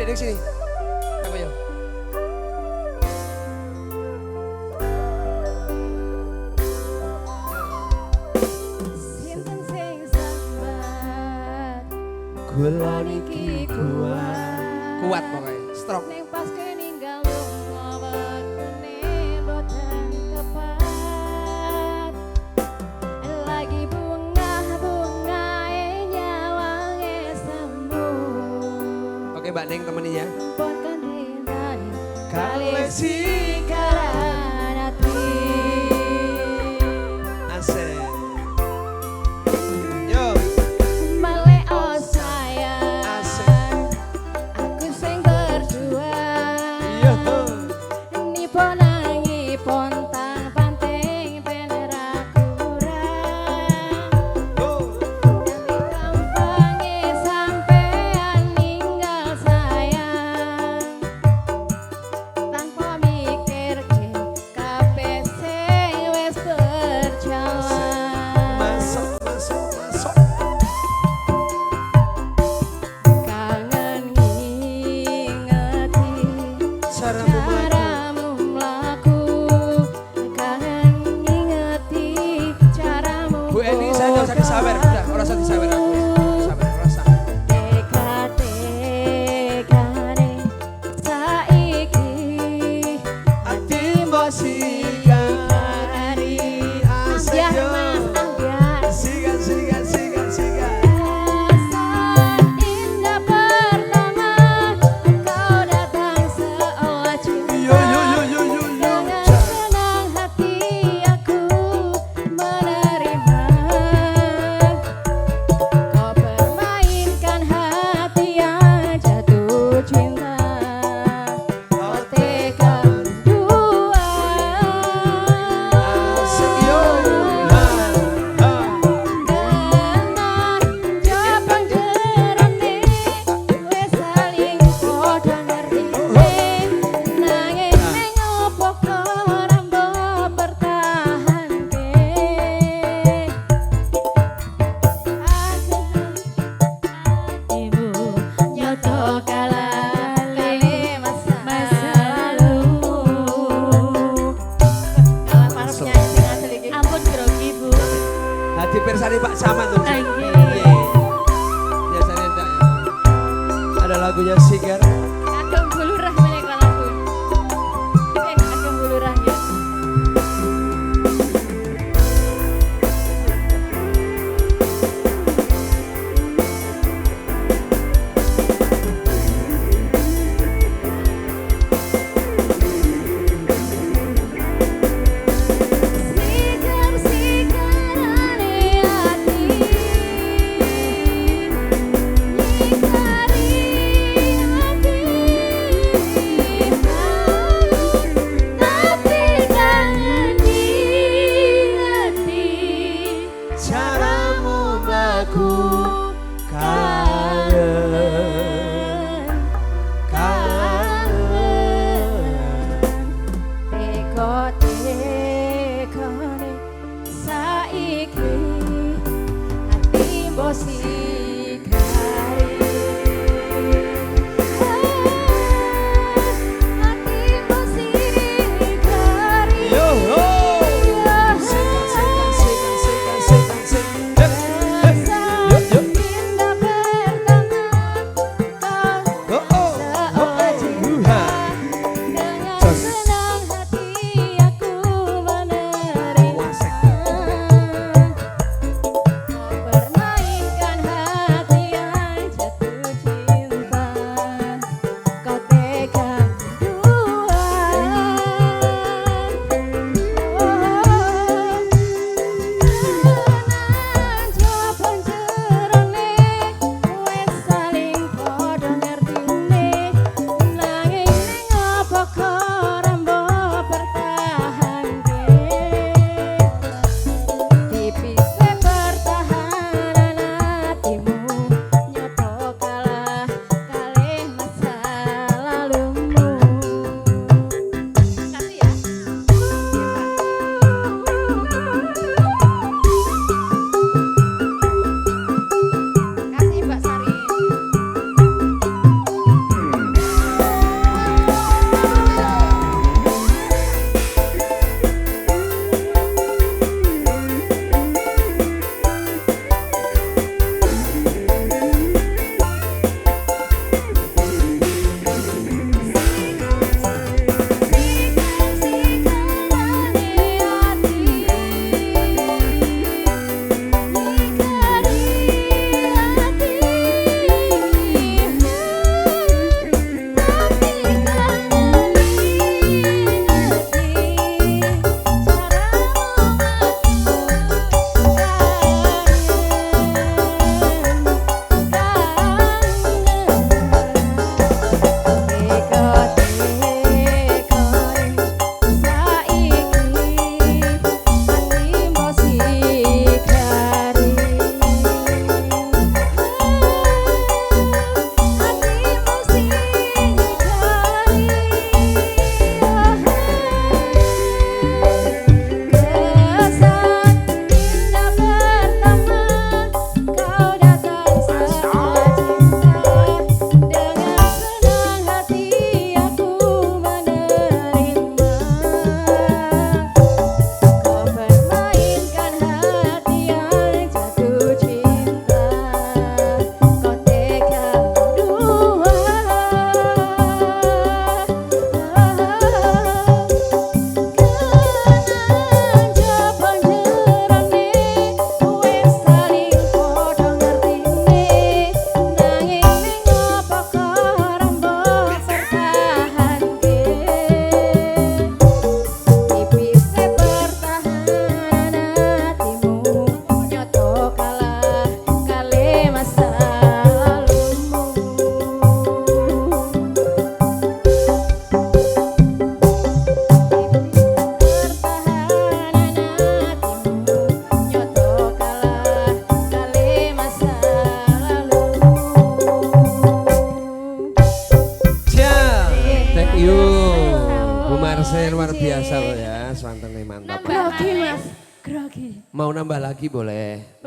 Adik sini. Apa ya? Sinten sing sabar Kula niki kuat pokoknya. Strong. ning pas keninggal wektune boten tepat lagi bunga-bungae nyawange semu Oke Mbak Neng temeninya. pon kandhani Kalesi karan ati asik. Yo. male oh sayang Asik. aku sing berjuang Iya tuh. nipon nangipon tang panting penera kurang Tuh. gampange sampean ninggal sayang tanpa mikir kabeh sing wis berjalan Masuk, masuk, masuk. kangen ngingeti Caramu mlaku. caramu mlaku kangen ngingeti caramu Bu Eni saya nggak usah disawer, udah ora usah disawer aku. Sawer rasa. Deka-dekane saiki Ati mbok sikari asik ambiar yo. mas ambiar Sigan, sigan, sigan, sigan. Kesan indah pertama kau datang seolah cinta Yo, yo, yo, yo, yo, yo. dengan senang hati aku menerima kau permainkan hati yang jatuh cinta kau tekan dua Asik yo. Ha, ha. Kenang jabang jerone wis saling padha ngerti nanging ning opo ora mbok pertahanke ibu nyoto kalale masa lalu kalau parepnya sing asli iki ampun grogi Bu Hadi persani Pak Camat tuh. Thank you. Iya. Biasanya enggak ya. Ada lagunya Sigar. Ageng bulurah menika lagu. Ageng bulurah ya. Sigar-sigarane ati nyikari ati tapi kangen ati Caramu mlaku kangen, kangen. Teko-tekone saiki ati mbok sikari ati mbok sikari Yo ho. Sigan, sigan, sigan, sigan, sigan, sigan. Yo, yo. indah pertama Oh, oh. Oh, oh. Huha. dengan Jos. senang hati aku menerima Wasek. permainkan Yuk, Bu Marcel luar biasa loh ya, swantengnya mantap. Nambah Grogi maneh. mas, grogi. Mau nambah lagi boleh.